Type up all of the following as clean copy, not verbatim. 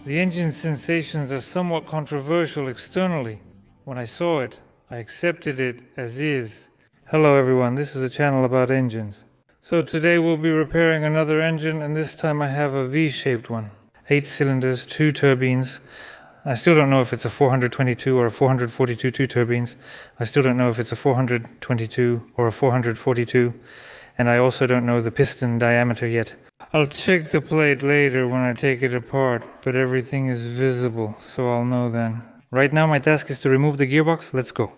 The engine's sensations are somewhat controversial externally. When I saw it, I accepted it as is. Hello everyone, this is a channel about engines. So today we'll be repairing another engine, and this time I have a V-shaped one. 8 cylinders, 2 turbines. I still don't know if it's a 422 or a 442 2 turbines. I still don't know if it's a 422 or a 442. And I also don't know the piston diameter yet. I'll check the plate later when I take it apart, but everything is visible, so I'll know then. Right now my task is to remove the gearbox. Let's go.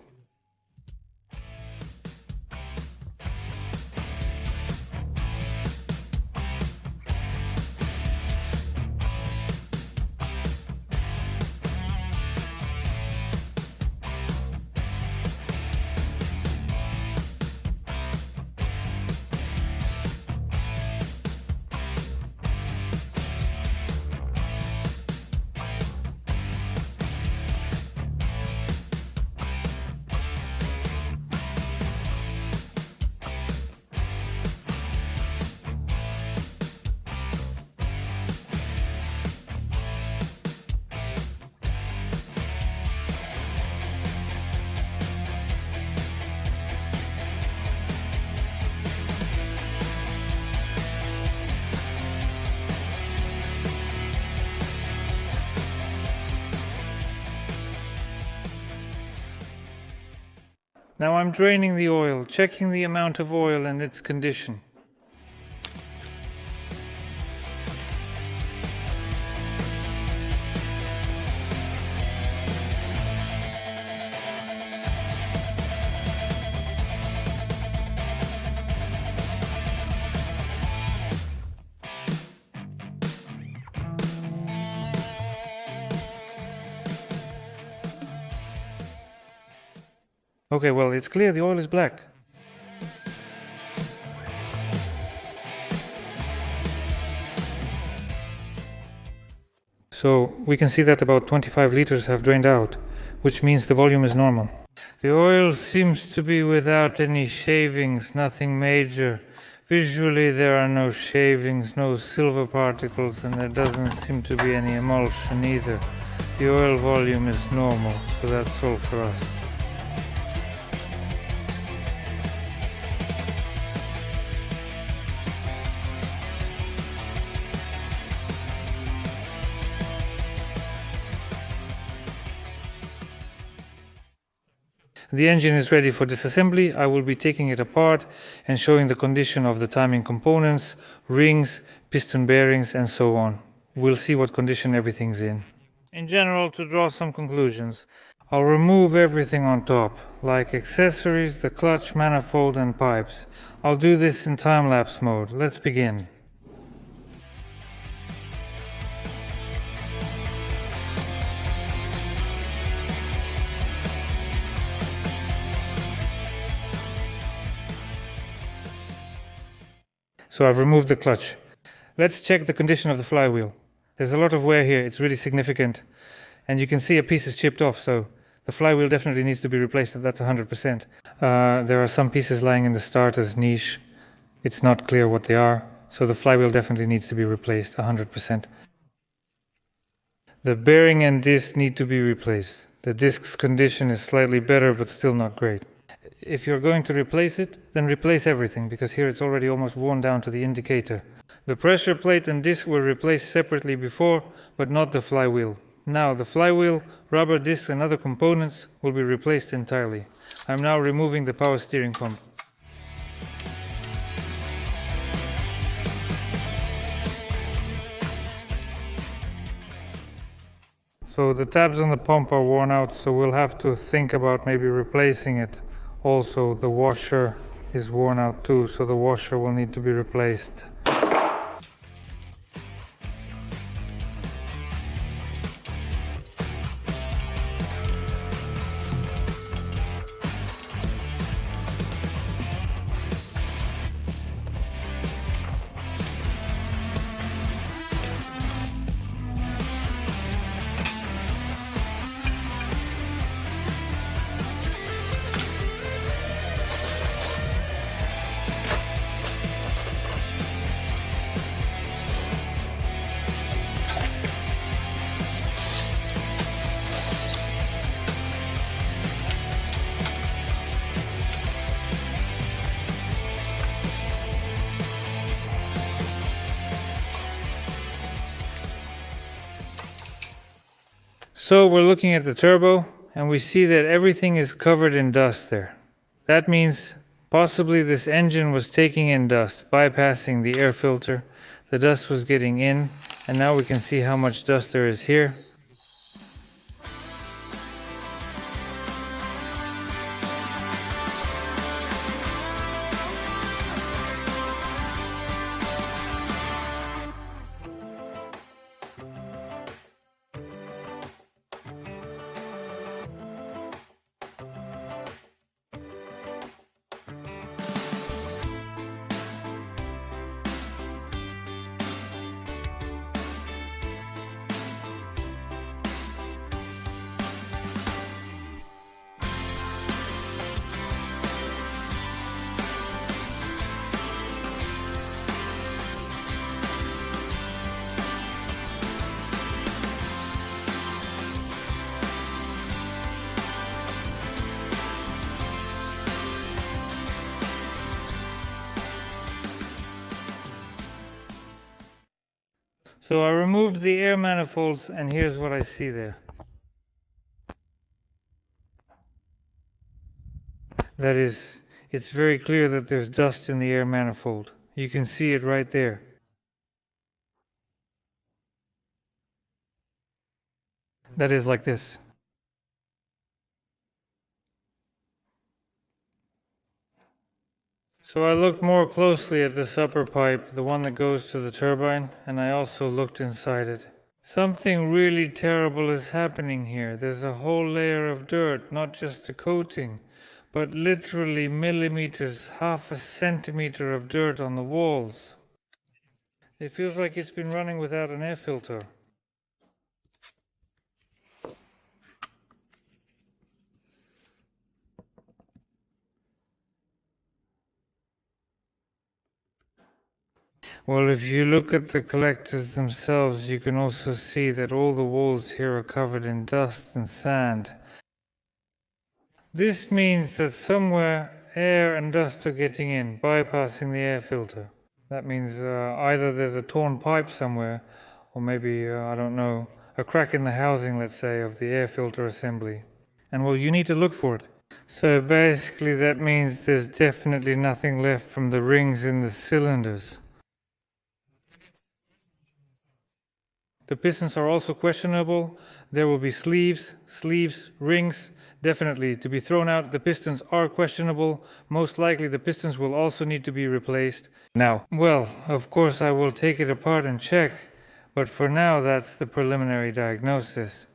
Now I'm draining the oil, checking the amount of oil and its condition. Okay, well, it's clear the oil is black. So we can see that about 25 liters have drained out, which means the volume is normal. The oil seems to be without any shavings, nothing major. Visually there are no shavings, no silver particles, and there doesn't seem to be any emulsion either. The oil volume is normal, so that's all for us. The engine is ready for disassembly. I will be taking it apart and showing the condition of the timing components, rings, piston bearings, and so on. We'll see what condition everything's in. In general, to draw some conclusions, I'll remove everything on top, like accessories, the clutch, manifold, and pipes. I'll do this in time-lapse mode. Let's begin. So I've removed the clutch. Let's check the condition of the flywheel. There's a lot of wear here, it's really significant. And you can see a piece is chipped off, so the flywheel definitely needs to be replaced, that's 100%. There are some pieces lying in the starter's niche. It's not clear what they are, so the flywheel definitely needs to be replaced, 100%. The bearing and disc need to be replaced. The disc's condition is slightly better, but still not great. If you're going to replace it, then replace everything, because here it's already almost worn down to the indicator. The pressure plate and disc were replaced separately before, but not the flywheel. Now the flywheel, rubber discs and other components will be replaced entirely. I'm now removing the power steering pump. So the tabs on the pump are worn out, so we'll have to think about maybe replacing it. Also, the washer is worn out too, so the washer will need to be replaced. So we're looking at the turbo, and we see that everything is covered in dust there. That means possibly this engine was taking in dust, bypassing the air filter. The dust was getting in, and now we can see how much dust there is here. So I removed the air manifolds, and here's what I see there. That is, it's very clear that there's dust in the air manifold. You can see it right there. That is like this. So I looked more closely at this upper pipe, the one that goes to the turbine, and I also looked inside it. Something really terrible is happening here. There's a whole layer of dirt, not just a coating, but literally millimeters, half a centimeter of dirt on the walls. It feels like it's been running without an air filter. Well, if you look at the collectors themselves, you can also see that all the walls here are covered in dust and sand. This means that somewhere air and dust are getting in, bypassing the air filter. That means either there's a torn pipe somewhere, or maybe, I don't know, a crack in the housing, let's say, of the air filter assembly. And well, you need to look for it. So basically that means there's definitely nothing left from the rings in the cylinders. The pistons are also questionable. There will be sleeves, rings, definitely to be thrown out. The pistons are questionable. Most likely the pistons will also need to be replaced. Now, well, of course I will take it apart and check, but for now that's the preliminary diagnosis.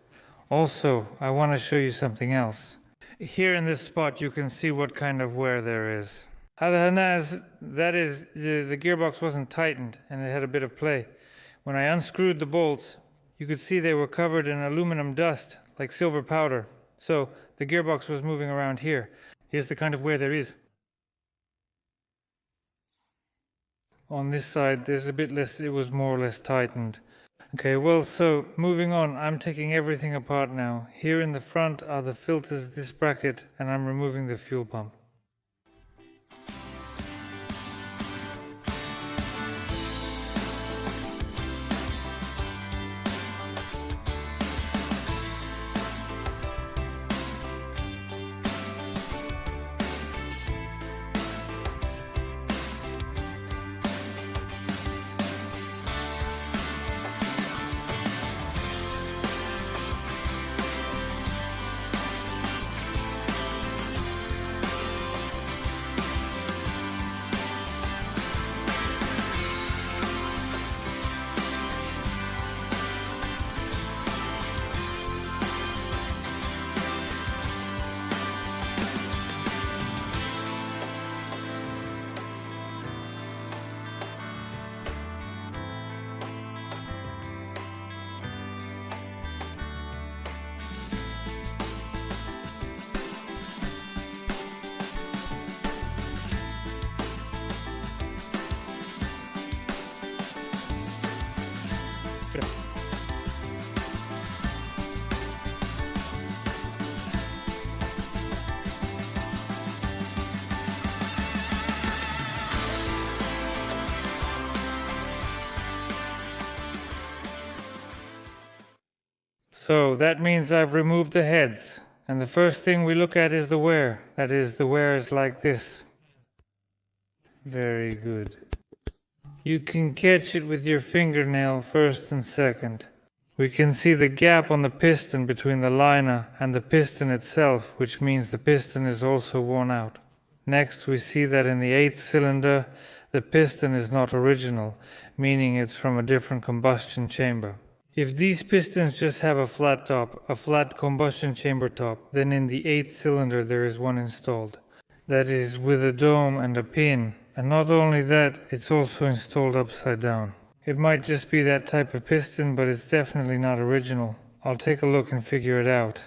Also, I want to show you something else. Here in this spot you can see what kind of wear there is. That is, the gearbox wasn't tightened and it had a bit of play. When I unscrewed the bolts, you could see they were covered in aluminum dust, like silver powder. So the gearbox was moving around here. Here's the kind of wear there is. On this side, there's a bit less, it was more or less tightened. Okay, well, so moving on, I'm taking everything apart now. Here in the front are the filters, this bracket, and I'm removing the fuel pump. So that means I've removed the heads. And the first thing we look at is the wear. That is, the wear is like this. Very good. You can catch it with your fingernail first and second. We can see the gap on the piston between the liner and the piston itself, which means the piston is also worn out. Next, we see that in the 8th cylinder, the piston is not original, meaning it's from a different combustion chamber. If these pistons just have a flat top, a flat combustion chamber top, then in the 8th cylinder there is one installed. That is with a dome and a pin. And not only that, it's also installed upside down. It might just be that type of piston, but it's definitely not original. I'll take a look and figure it out.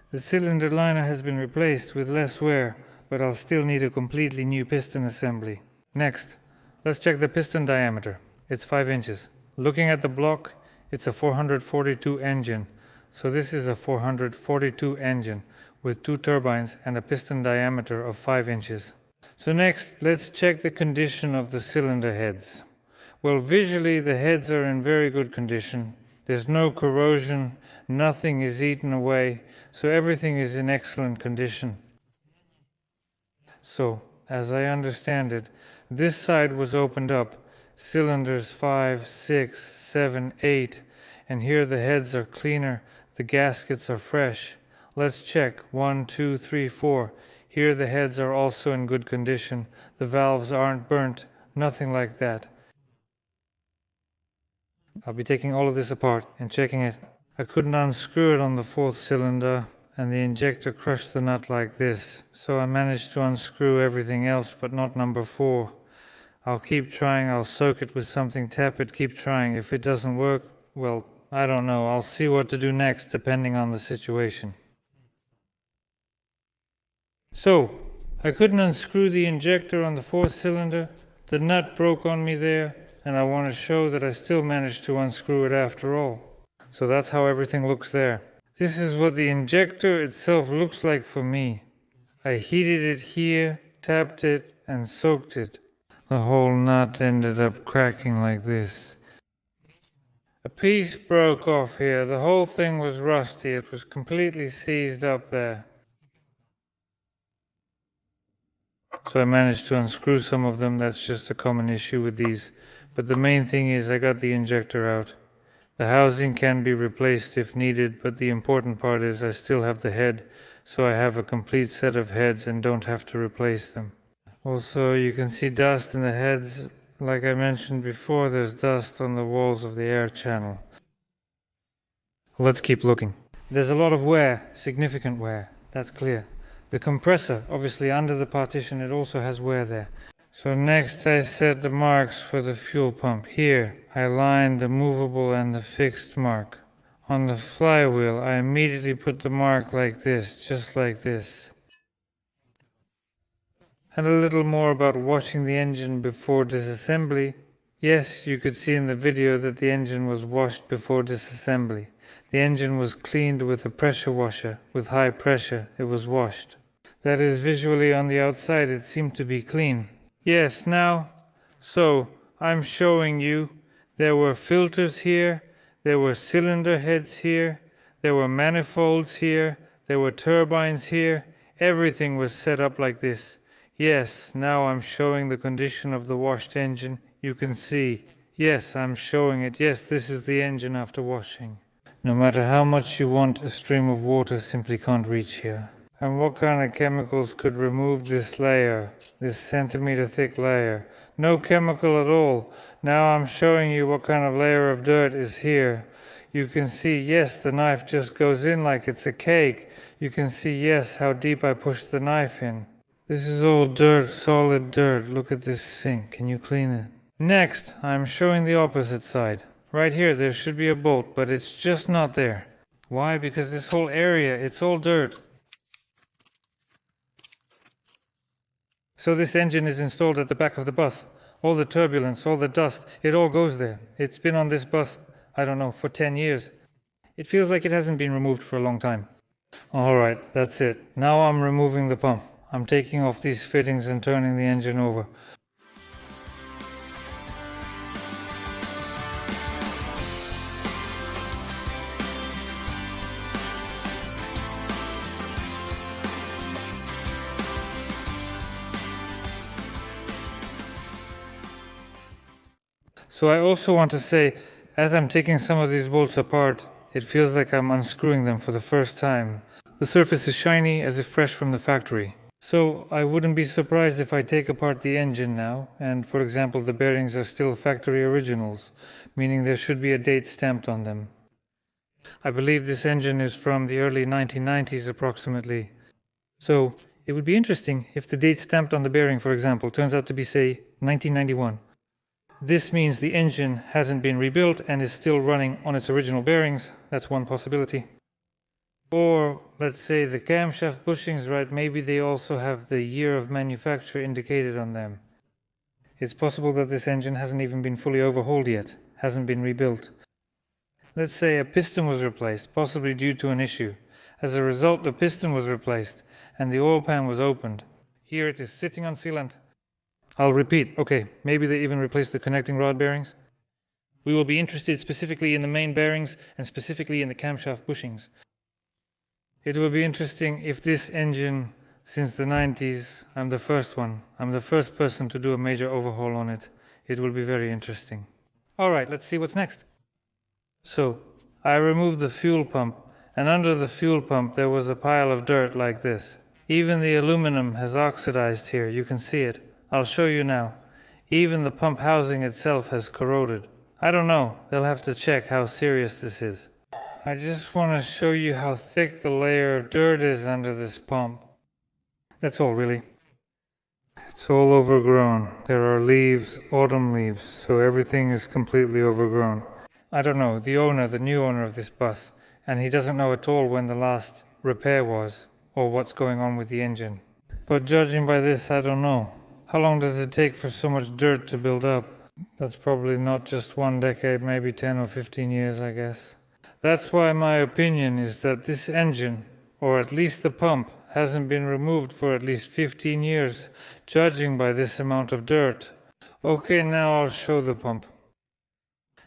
The cylinder liner has been replaced with less wear, but I'll still need a completely new piston assembly. Next, let's check the piston diameter. It's 5 inches. Looking at the block, it's a 442 engine. So this is a 442 engine with 2 turbines and a piston diameter of 5 inches. So next, let's check the condition of the cylinder heads. Well, visually the heads are in very good condition. There's no corrosion, nothing is eaten away, so everything is in excellent condition. So, as I understand it, this side was opened up, cylinders 5, 6, 7, 8, and here the heads are cleaner, the gaskets are fresh. Let's check 1, 2, 3, 4. Here the heads are also in good condition. The valves aren't burnt, nothing like that. I'll be taking all of this apart and checking it. I couldn't unscrew it on the 4th cylinder and the injector crushed the nut like this. So I managed to unscrew everything else but not number 4. I'll keep trying, I'll soak it with something tepid, keep trying. If it doesn't work, well, I don't know. I'll see what to do next depending on the situation. So, I couldn't unscrew the injector on the 4th cylinder, the nut broke on me there, and I want to show that I still managed to unscrew it after all. So that's how everything looks there. This is what the injector itself looks like for me. I heated it here, tapped it, and soaked it. The whole nut ended up cracking like this. A piece broke off here, the whole thing was rusty, it was completely seized up there. So I managed to unscrew some of them, that's just a common issue with these. But the main thing is I got the injector out. The housing can be replaced if needed, but the important part is I still have the head, so I have a complete set of heads and don't have to replace them. Also, you can see dust in the heads. Like I mentioned before, there's dust on the walls of the air channel. Let's keep looking. There's a lot of wear, significant wear, that's clear. The compressor, obviously under the partition, it also has wear there. So next I set the marks for the fuel pump. Here I lined the movable and the fixed mark. On the flywheel I immediately put the mark like this, just like this. And a little more about washing the engine before disassembly. Yes, you could see in the video that the engine was washed before disassembly. The engine was cleaned with a pressure washer. With high pressure, it was washed. That is, visually on the outside it seemed to be clean. Yes, now, so I'm showing you there were filters here, there were cylinder heads here, there were manifolds here, there were turbines here, everything was set up like this. Yes, now I'm showing the condition of the washed engine. You can see, yes, I'm showing it. Yes, this is the engine after washing. No matter how much you want, a stream of water simply can't reach here. And what kind of chemicals could remove this layer, this centimeter thick layer? No chemical at all. Now I'm showing you what kind of layer of dirt is here. You can see, yes, the knife just goes in like it's a cake. You can see, yes, how deep I pushed the knife in. This is all dirt, solid dirt. Look at this sink. Can you clean it? Next, I'm showing the opposite side. Right here, there should be a bolt, but it's just not there. Why? Because this whole area, it's all dirt. So this engine is installed at the back of the bus. All the turbulence, all the dust, it all goes there. It's been on this bus, I don't know, for 10 years. It feels like it hasn't been removed for a long time. Alright, that's it. Now I'm removing the pump. I'm taking off these fittings and turning the engine over. So I also want to say, as I'm taking some of these bolts apart, it feels like I'm unscrewing them for the first time. The surface is shiny, as if fresh from the factory. So I wouldn't be surprised if I take apart the engine now, and for example the bearings are still factory originals, meaning there should be a date stamped on them. I believe this engine is from the early 1990s approximately. So it would be interesting if the date stamped on the bearing, for example, turns out to be, say, 1991. This means the engine hasn't been rebuilt and is still running on its original bearings. That's one possibility. Or, let's say the camshaft bushings, right, maybe they also have the year of manufacture indicated on them. It's possible that this engine hasn't even been fully overhauled yet, hasn't been rebuilt. Let's say a piston was replaced, possibly due to an issue. As a result, the piston was replaced and the oil pan was opened. Here it is sitting on sealant. I'll repeat, okay, maybe they even replaced the connecting rod bearings. We will be interested specifically in the main bearings and specifically in the camshaft bushings. It will be interesting if this engine, since the 90s, I'm the first one. I'm the first person to do a major overhaul on it. It will be very interesting. Alright, let's see what's next. So, I removed the fuel pump, and under the fuel pump there was a pile of dirt like this. Even the aluminum has oxidized here, you can see it. I'll show you now. Even the pump housing itself has corroded. I don't know, they'll have to check how serious this is. I just want to show you how thick the layer of dirt is under this pump. That's all really. It's all overgrown. There are leaves, autumn leaves, so everything is completely overgrown. I don't know, the new owner of this bus, and he doesn't know at all when the last repair was, or what's going on with the engine. But judging by this, I don't know. How long does it take for so much dirt to build up? That's probably not just 1 decade, maybe 10 or 15 years, I guess. That's why my opinion is that this engine, or at least the pump, hasn't been removed for at least 15 years, judging by this amount of dirt. Okay, now I'll show the pump.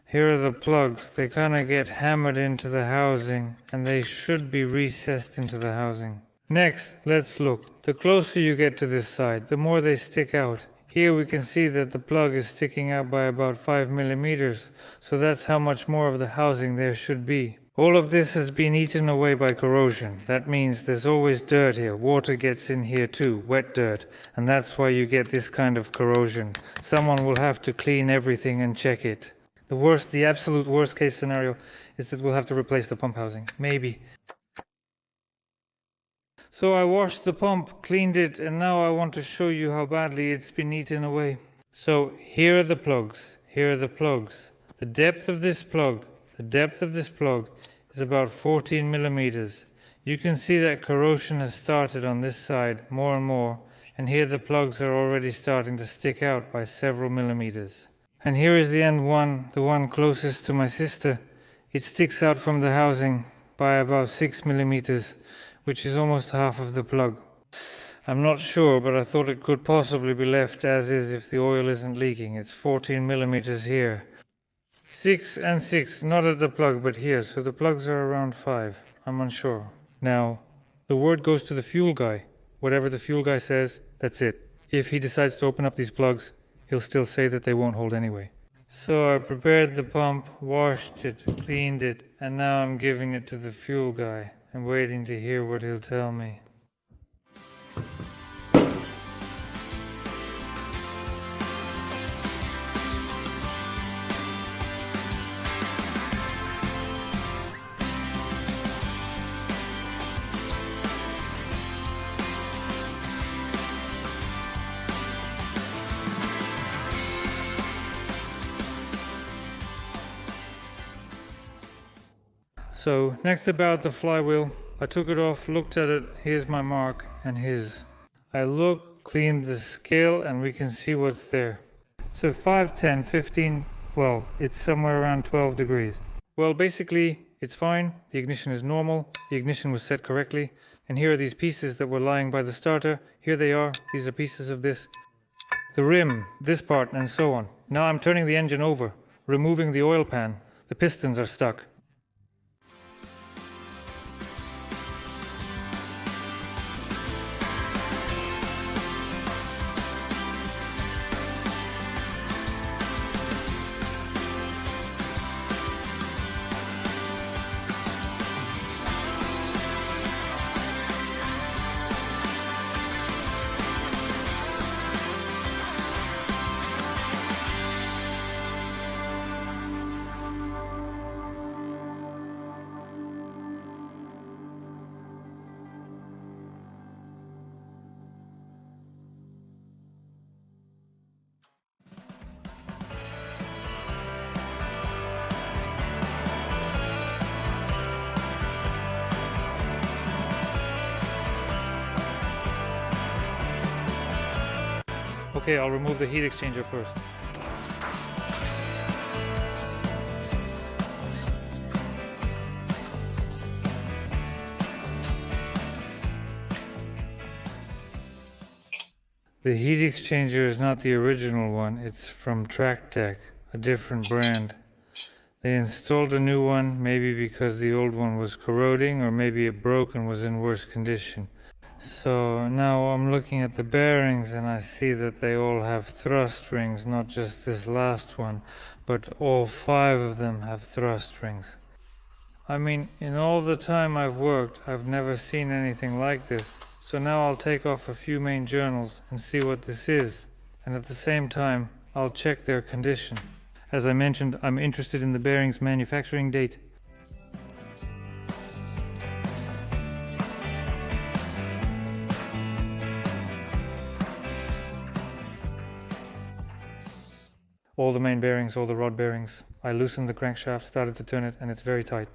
Here are the plugs. They kind of get hammered into the housing, and they should be recessed into the housing. Next, let's look. The closer you get to this side, the more they stick out. Here we can see that the plug is sticking out by about 5 millimeters, so that's how much more of the housing there should be. All of this has been eaten away by corrosion. That means there's always dirt here. Water gets in here too, wet dirt, and that's why you get this kind of corrosion. Someone will have to clean everything and check it. The absolute worst case scenario is that we'll have to replace the pump housing. Maybe. So I washed the pump, cleaned it, and now I want to show you how badly it's been eaten away. So here are the plugs. Here are the plugs. The depth of this plug is about 14 millimeters. You can see that corrosion has started on this side more and more, and here the plugs are already starting to stick out by several millimeters. And here is the end one, the one closest to my sister. It sticks out from the housing by about 6 millimeters, which is almost half of the plug. I'm not sure, but I thought it could possibly be left as is if the oil isn't leaking. It's 14 millimeters here. 6 and 6, not at the plug, but here, so the plugs are around 5. I'm unsure. Now, the word goes to the fuel guy. Whatever the fuel guy says, that's it. If he decides to open up these plugs, he'll still say that they won't hold anyway. So I prepared the pump, washed it, cleaned it, and now I'm giving it to the fuel guy. I'm waiting to hear what he'll tell me. So, next about the flywheel, I took it off, looked at it, here's my mark and his. I look, cleaned the scale, and we can see what's there. So 5, 10, 15, well, it's somewhere around 12 degrees. Well, basically, it's fine, the ignition is normal, the ignition was set correctly, and here are these pieces that were lying by the starter. Here they are, these are pieces of this. The rim, this part, and so on. Now I'm turning the engine over, removing the oil pan. The pistons are stuck. Okay, I'll remove the heat exchanger first. The heat exchanger is not the original one, it's from Tractech, a different brand. They installed a new one, maybe because the old one was corroding, or maybe it broke and was in worse condition. So now I'm looking at the bearings and I see that they all have thrust rings, not just this last one, but all 5 of them have thrust rings. I mean, in all the time I've worked, I've never seen anything like this. So now I'll take off a few main journals and see what this is, and at the same time I'll check their condition. As I mentioned, I'm interested in the bearing's manufacturing date. All the main bearings, all the rod bearings. I loosened the crankshaft, started to turn it, and it's very tight.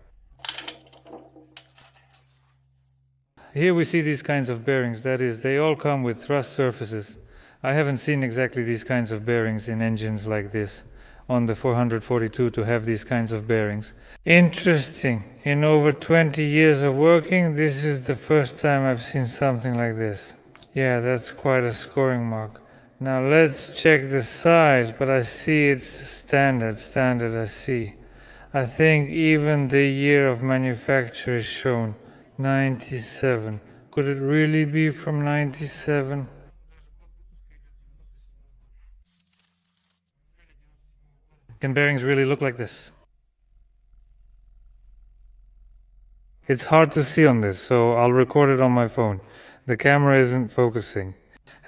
Here we see these kinds of bearings, that is, they all come with thrust surfaces. I haven't seen exactly these kinds of bearings in engines like this, on the 442 to have these kinds of bearings. Interesting, in over 20 years of working, this is the first time I've seen something like this. Yeah, that's quite a scoring mark. Now let's check the size, but I see it's standard I see. I think even the year of manufacture is shown. 97. Could it really be from 97? Can bearings really look like this? It's hard to see on this, so I'll record it on my phone. The camera isn't focusing.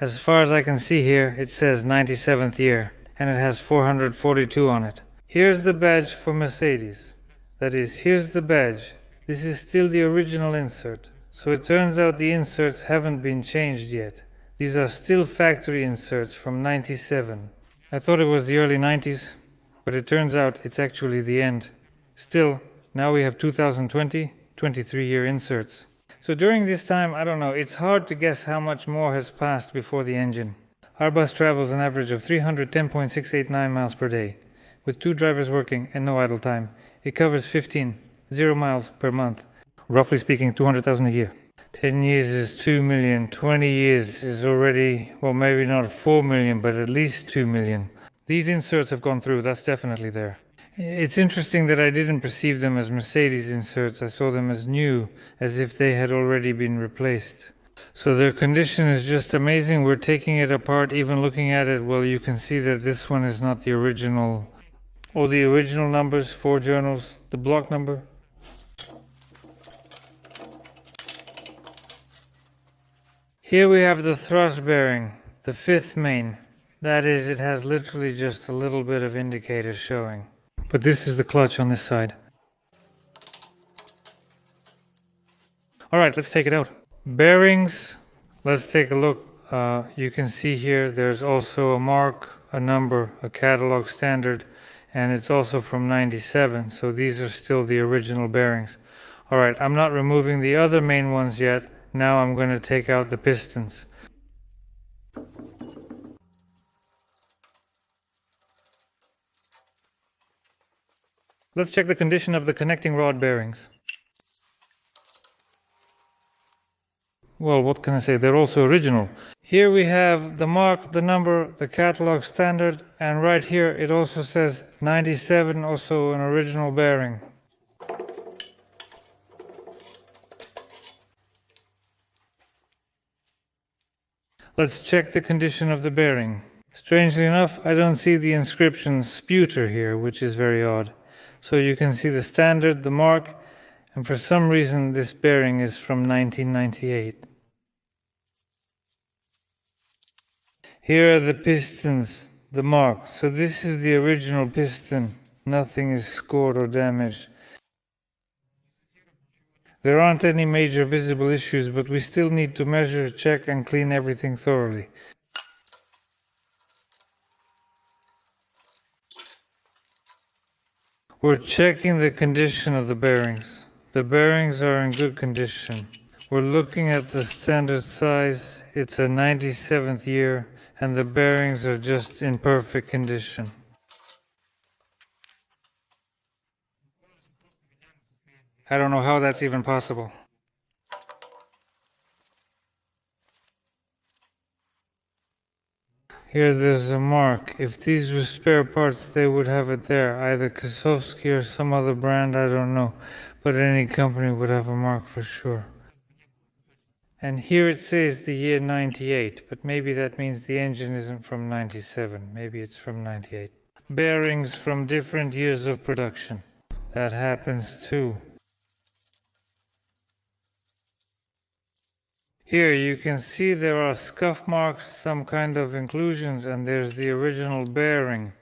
As far as I can see here, it says 97th year, and it has 442 on it. Here's the badge for Mercedes. That is, here's the badge. This is still the original insert. So it turns out the inserts haven't been changed yet. These are still factory inserts from 97. I thought it was the early 90s, but it turns out it's actually the end. Still, now we have 2020, 23-year inserts. So during this time, I don't know, it's hard to guess how much more has passed before the engine. Our bus travels an average of 310.689 miles per day. With 2 drivers working and no idle time, it covers 0 miles per month. Roughly speaking, 200,000 a year. 10 years is 2 million. 20 years is already, well, maybe not 4 million, but at least 2 million. These inserts have gone through, that's definitely there. It's interesting that I didn't perceive them as Mercedes inserts. I saw them as new, as if they had already been replaced. So their condition is just amazing. We're taking it apart, even looking at it. Well, you can see that this one is not the original. Or the original numbers, 4 journals, the block number. Here we have the thrust bearing, the 5th main. That is, it has literally just a little bit of indicator showing. But this is the clutch on this side. Alright, let's take it out. Bearings, let's take a look. You can see here there's also a mark, a number, a catalog standard, and it's also from 97, so these are still the original bearings. Alright, I'm not removing the other main ones yet. Now I'm going to take out the pistons. Let's check the condition of the connecting rod bearings. Well, what can I say? They're also original. Here we have the mark, the number, the catalog standard, and right here it also says 97, also an original bearing. Let's check the condition of the bearing. Strangely enough, I don't see the inscription Sputer here, which is very odd. So you can see the standard, the mark, and for some reason this bearing is from 1998. Here are the pistons, the mark. So this is the original piston. Nothing is scored or damaged. There aren't any major visible issues, but we still need to measure, check, and clean everything thoroughly. We're checking the condition of the bearings. The bearings are in good condition. We're looking at the standard size. It's a 97th year, and the bearings are just in perfect condition. I don't know how that's even possible. Here there's a mark. If these were spare parts, they would have it there. Either Kosovsky or some other brand, I don't know. But any company would have a mark for sure. And here it says the year 98, but maybe that means the engine isn't from 97. Maybe it's from 98. Bearings from different years of production. That happens too. Here you can see there are scuff marks, some kind of inclusions, and there's the original bearing.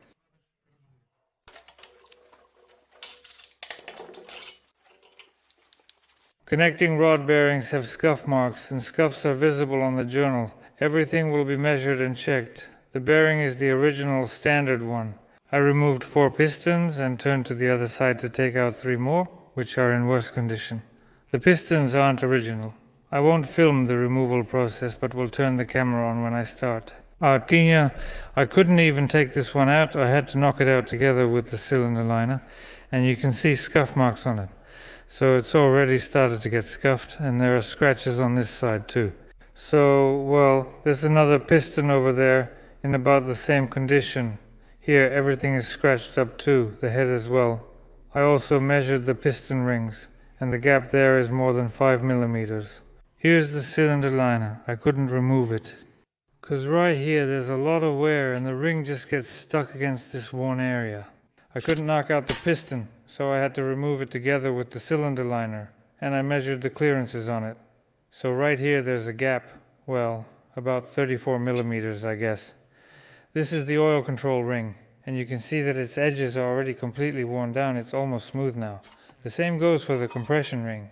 Connecting rod bearings have scuff marks, and scuffs are visible on the journal. Everything will be measured and checked. The bearing is the original standard one. I removed 4 pistons and turned to the other side to take out 3 more, which are in worse condition. The pistons aren't original. I won't film the removal process, but will turn the camera on when I start. Artinya, I couldn't even take this one out. I had to knock it out together with the cylinder liner, and you can see scuff marks on it. So it's already started to get scuffed, and there are scratches on this side too. So, well, there's another piston over there in about the same condition. Here everything is scratched up too, the head as well. I also measured the piston rings, and the gap there is more than 5 millimeters. Here's the cylinder liner. I couldn't remove it, because right here there's a lot of wear and the ring just gets stuck against this one area. I couldn't knock out the piston, so I had to remove it together with the cylinder liner, and I measured the clearances on it. So right here there's a gap, well, about 34 millimeters I guess. This is the oil control ring, and you can see that its edges are already completely worn down. It's almost smooth now. The same goes for the compression ring.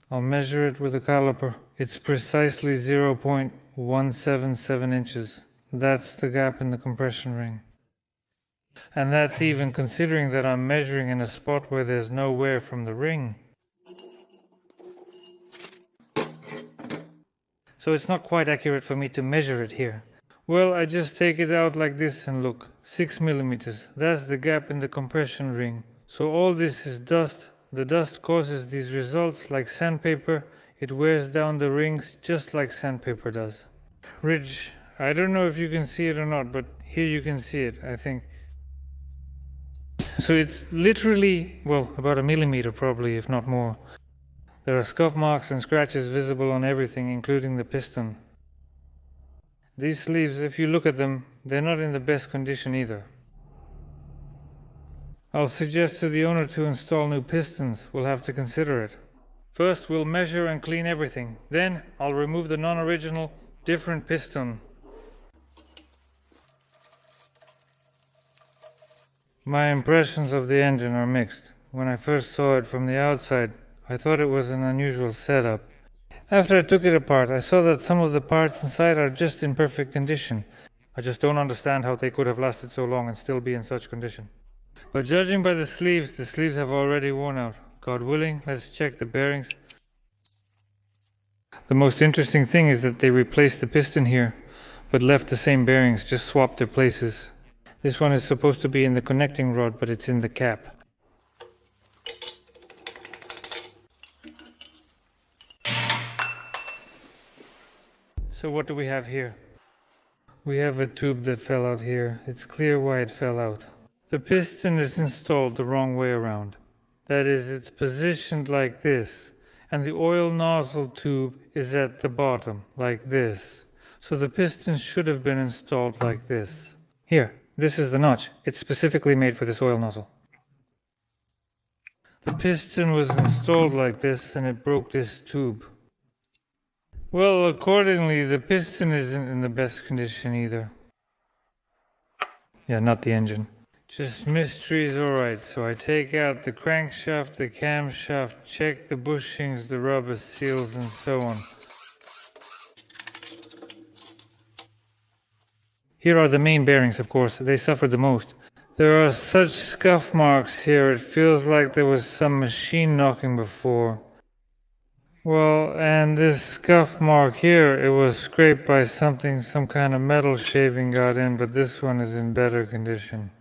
I'll measure it with a caliper. It's precisely 0.177 inches. That's the gap in the compression ring. And that's even considering that I'm measuring in a spot where there's no wear from the ring. So it's not quite accurate for me to measure it here. Well, I just take it out like this and look. 6 millimeters. That's the gap in the compression ring. So all this is dust. The dust causes these results like sandpaper. It wears down the rings just like sandpaper does. Ridge. I don't know if you can see it or not, but here you can see it, I think. So it's literally, well, about a millimeter probably, if not more. There are scuff marks and scratches visible on everything, including the piston. These sleeves, if you look at them, they're not in the best condition either. I'll suggest to the owner to install new pistons. We'll have to consider it. First, we'll measure and clean everything. Then, I'll remove the non-original, different piston. My impressions of the engine are mixed. When I first saw it from the outside, I thought it was an unusual setup. After I took it apart, I saw that some of the parts inside are just in perfect condition. I just don't understand how they could have lasted so long and still be in such condition. But judging by the sleeves have already worn out. God willing, let's check the bearings. The most interesting thing is that they replaced the piston here, but left the same bearings, just swapped their places. This one is supposed to be in the connecting rod, but it's in the cap. So what do we have here? We have a tube that fell out here. It's clear why it fell out. The piston is installed the wrong way around. That is, it's positioned like this, and the oil nozzle tube is at the bottom, like this. So the piston should have been installed like this. Here, this is the notch. It's specifically made for this oil nozzle. The piston was installed like this, and it broke this tube. Well, accordingly, the piston isn't in the best condition either. Yeah, not the engine. Just mysteries, alright. So I take out the crankshaft, the camshaft, check the bushings, the rubber seals, and so on. Here are the main bearings, of course. They suffered the most. There are such scuff marks here, it feels like there was some machine knocking before. Well, and this scuff mark here, it was scraped by something, some kind of metal shaving got in, but this one is in better condition.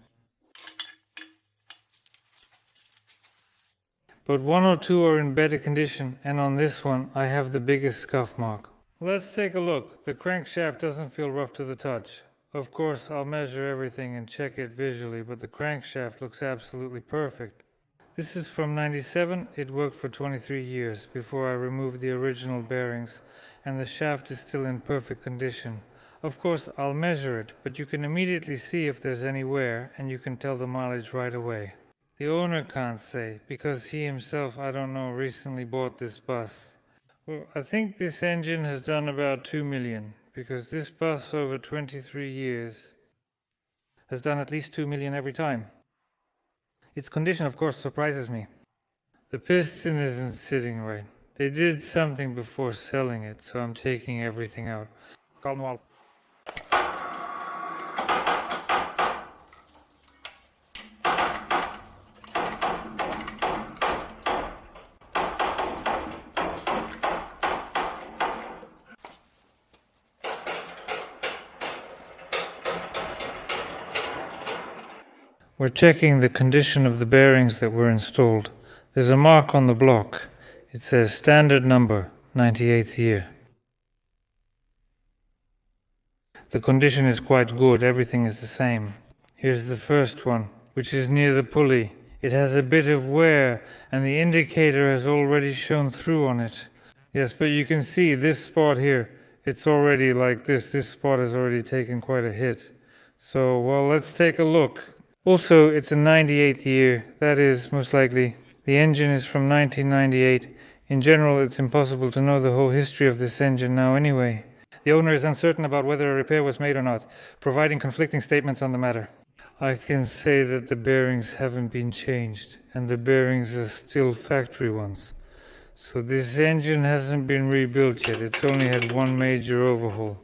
But one or two are in better condition, and on this one I have the biggest scuff mark. Let's take a look. The crankshaft doesn't feel rough to the touch. Of course, I'll measure everything and check it visually, but the crankshaft looks absolutely perfect. This is from '97. It worked for 23 years before I removed the original bearings, and the shaft is still in perfect condition. Of course, I'll measure it, but you can immediately see if there's any wear, and you can tell the mileage right away. The owner can't say, because he himself, I don't know, recently bought this bus. Well, I think this engine has done about 2 million, because this bus over 23 years has done at least 2 million every time. Its condition, of course, surprises me. The piston isn't sitting right. They did something before selling it, so I'm taking everything out. Calm wall. We're checking the condition of the bearings that were installed. There's a mark on the block. It says standard number, 98th year. The condition is quite good, everything is the same. Here's the first one, which is near the pulley. It has a bit of wear, and the indicator has already shown through on it. Yes, but you can see this spot here, it's already like this. This spot has already taken quite a hit. So, well, let's take a look. Also, it's a 98th year, that is, most likely. The engine is from 1998. In general, it's impossible to know the whole history of this engine now anyway. The owner is uncertain about whether a repair was made or not, providing conflicting statements on the matter. I can say that the bearings haven't been changed, and the bearings are still factory ones. So this engine hasn't been rebuilt yet, it's only had one major overhaul.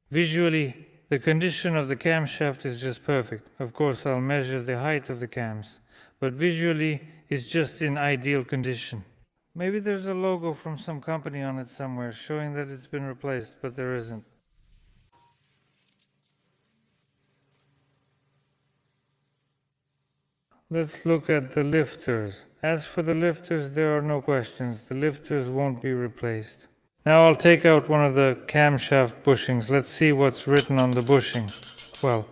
Visually, the condition of the camshaft is just perfect. Of course, I'll measure the height of the cams, but visually, it's just in ideal condition. Maybe there's a logo from some company on it somewhere showing that it's been replaced, but there isn't. Let's look at the lifters. As for the lifters, there are no questions. The lifters won't be replaced. Now I'll take out one of the camshaft bushings. Let's see what's written on the bushing. Well,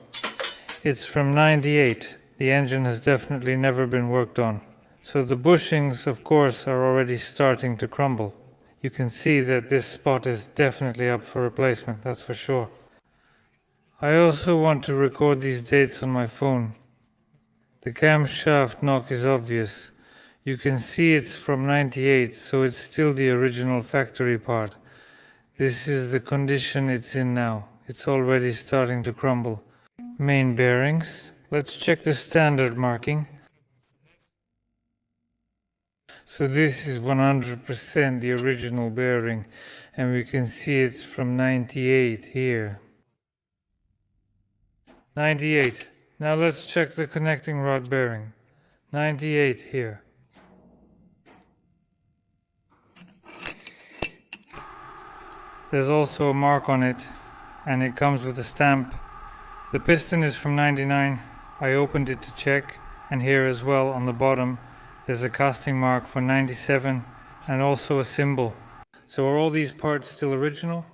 it's from '98. The engine has definitely never been worked on. So the bushings, of course, are already starting to crumble. You can see that this spot is definitely up for replacement, that's for sure. I also want to record these dates on my phone. The camshaft knock is obvious. You can see it's from '98, so it's still the original factory part. This is the condition it's in now. It's already starting to crumble. Main bearings. Let's check the standard marking. So this is 100% the original bearing, and we can see it's from '98 here. 98. Now let's check the connecting rod bearing. 98 here. There's also a mark on it, and it comes with a stamp. The piston is from '99. I opened it to check, and here as well on the bottom there's a casting mark for '97 and also a symbol. So are all these parts still original?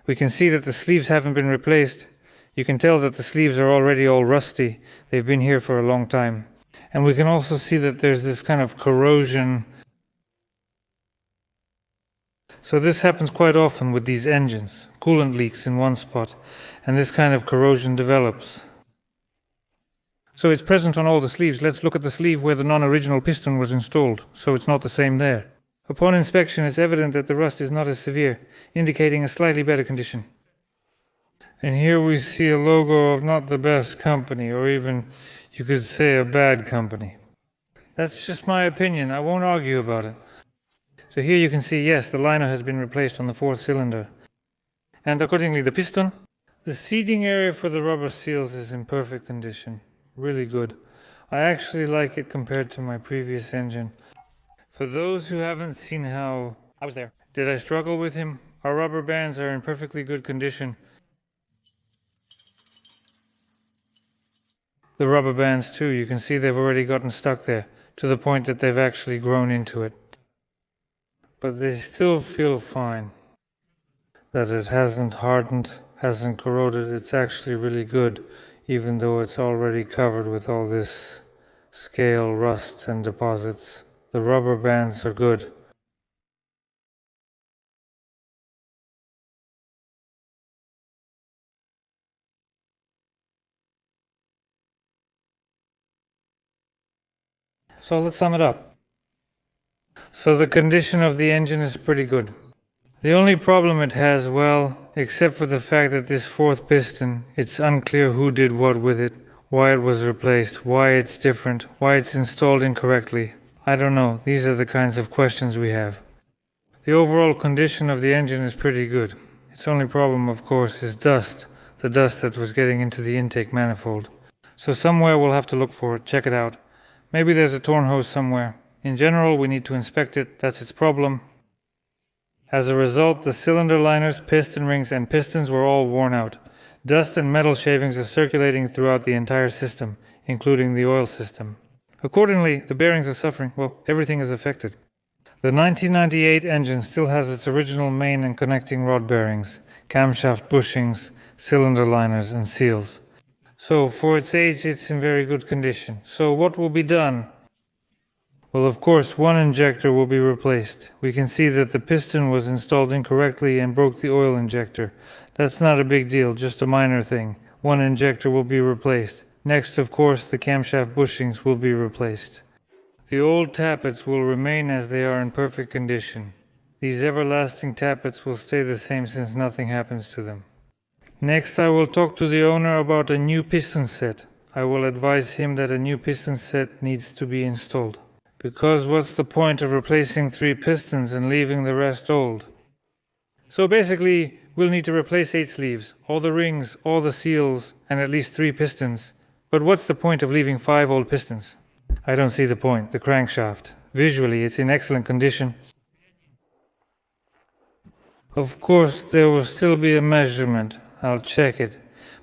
We can see that the sleeves haven't been replaced. You can tell that the sleeves are already all rusty. They've been here for a long time. And we can also see that there's this kind of corrosion. So this happens quite often with these engines. Coolant leaks in one spot, and this kind of corrosion develops. So it's present on all the sleeves. Let's look at the sleeve where the non-original piston was installed. So it's not the same there. Upon inspection, it's evident that the rust is not as severe, indicating a slightly better condition. And here we see a logo of not the best company, or even you could say a bad company. That's just my opinion, I won't argue about it. So here you can see, yes, the liner has been replaced on the fourth cylinder. And accordingly, the piston. The seating area for the rubber seals is in perfect condition. Really good. I actually like it compared to my previous engine. For those who haven't seen how I was there. did I struggle with him, our rubber bands are in perfectly good condition. The rubber bands too, you can see they've already gotten stuck there, to the point that they've actually grown into it. But they still feel fine. That it hasn't hardened, hasn't corroded, it's actually really good, even though it's already covered with all this scale, rust and deposits. The rubber bands are good. So let's sum it up. So the condition of the engine is pretty good. The only problem it has, well, except for the fact that this fourth piston, it's unclear who did what with it, why it was replaced, why it's different, why it's installed incorrectly. I don't know, these are the kinds of questions we have. The overall condition of the engine is pretty good. Its only problem, of course, is dust, the dust that was getting into the intake manifold. So somewhere we'll have to look for it, check it out. Maybe there's a torn hose somewhere. In general, we need to inspect it, that's its problem. As a result, the cylinder liners, piston rings, and pistons were all worn out. Dust and metal shavings are circulating throughout the entire system, including the oil system. Accordingly, the bearings are suffering. Well, everything is affected. The 1998 engine still has its original main and connecting rod bearings, camshaft bushings, cylinder liners, and seals. So, for its age, it's in very good condition. So, what will be done? Well, of course, one injector will be replaced. We can see that the piston was installed incorrectly and broke the oil injector. That's not a big deal, just a minor thing. One injector will be replaced. Next, of course, the camshaft bushings will be replaced. The old tappets will remain as they are in perfect condition. These everlasting tappets will stay the same since nothing happens to them. Next, I will talk to the owner about a new piston set. I will advise him that a new piston set needs to be installed. Because what's the point of replacing 3 pistons and leaving the rest old? So basically, we'll need to replace 8 sleeves, all the rings, all the seals, and at least 3 pistons. But what's the point of leaving 5 old pistons? I don't see the point. The crankshaft. Visually, it's in excellent condition. Of course, there will still be a measurement. I'll check it.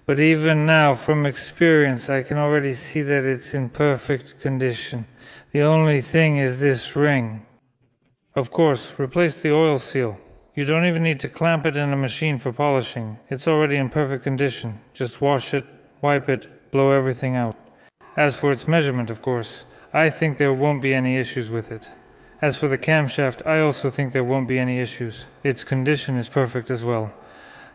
But even now, from experience, I can already see that it's in perfect condition. The only thing is this ring. Of course, replace the oil seal. You don't even need to clamp it in a machine for polishing. It's already in perfect condition. Just wash it, wipe it, blow everything out. As for its measurement, of course, I think there won't be any issues with it. As for the camshaft, I also think there won't be any issues. Its condition is perfect as well.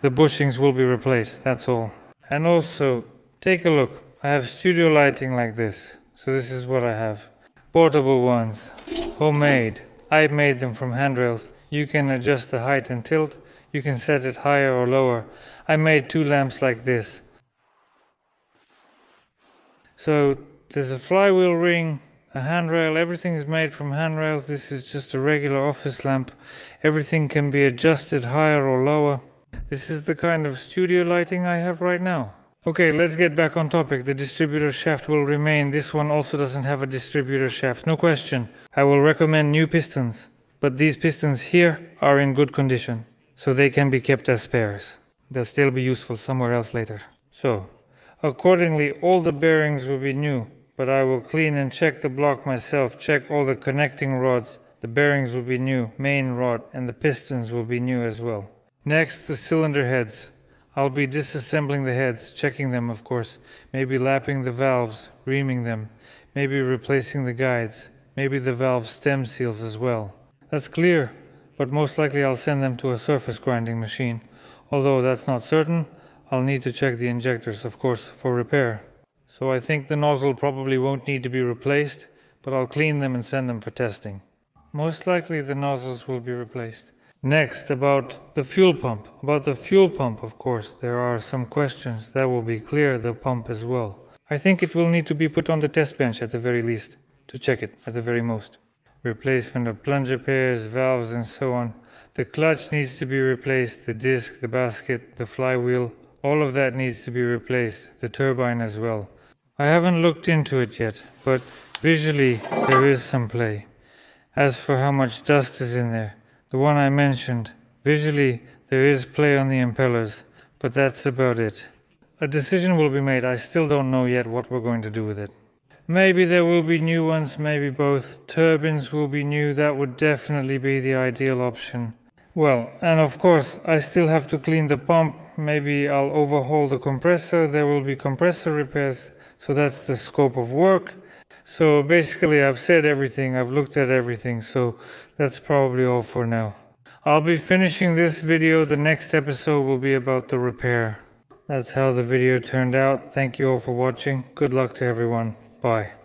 The bushings will be replaced, that's all. And also, take a look. I have studio lighting like this. So this is what I have. Portable ones. Homemade. I made them from handrails. You can adjust the height and tilt. You can set it higher or lower. I made 2 lamps like this. So there's a flywheel ring, a handrail, everything is made from handrails. This is just a regular office lamp. Everything can be adjusted higher or lower. This is the kind of studio lighting I have right now. Okay, let's get back on topic. The distributor shaft will remain. This one also doesn't have a distributor shaft, no question. I will recommend new pistons, but these pistons here are in good condition, so they can be kept as spares. They'll still be useful somewhere else later. So, accordingly, all the bearings will be new, but I will clean and check the block myself, check all the connecting rods. The bearings will be new, main rod, and the pistons will be new as well. Next, the cylinder heads. I'll be disassembling the heads, checking them of course, maybe lapping the valves, reaming them, maybe replacing the guides, maybe the valve stem seals as well. That's clear, but most likely I'll send them to a surface grinding machine. Although that's not certain, I'll need to check the injectors of course for repair. So I think the nozzle probably won't need to be replaced, but I'll clean them and send them for testing. Most likely the nozzles will be replaced. Next, about the fuel pump. About the fuel pump, of course, there are some questions that will be clear, the pump as well. I think it will need to be put on the test bench at the very least, to check it at the very most. Replacement of plunger pairs, valves and so on. The clutch needs to be replaced, the disc, the basket, the flywheel, all of that needs to be replaced, the turbine as well. I haven't looked into it yet, but visually there is some play. As for how much dust is in there, the one I mentioned, visually there is play on the impellers, but that's about it. A decision will be made. I still don't know yet what we're going to do with it. Maybe there will be new ones, maybe both. Turbines will be new, that would definitely be the ideal option. Well, and of course, I still have to clean the pump. Maybe I'll overhaul the compressor. There will be compressor repairs, so that's the scope of work. So basically, I've said everything, I've looked at everything, so that's probably all for now. I'll be finishing this video. The next episode will be about the repair. That's how the video turned out. Thank you all for watching. Good luck to everyone. Bye.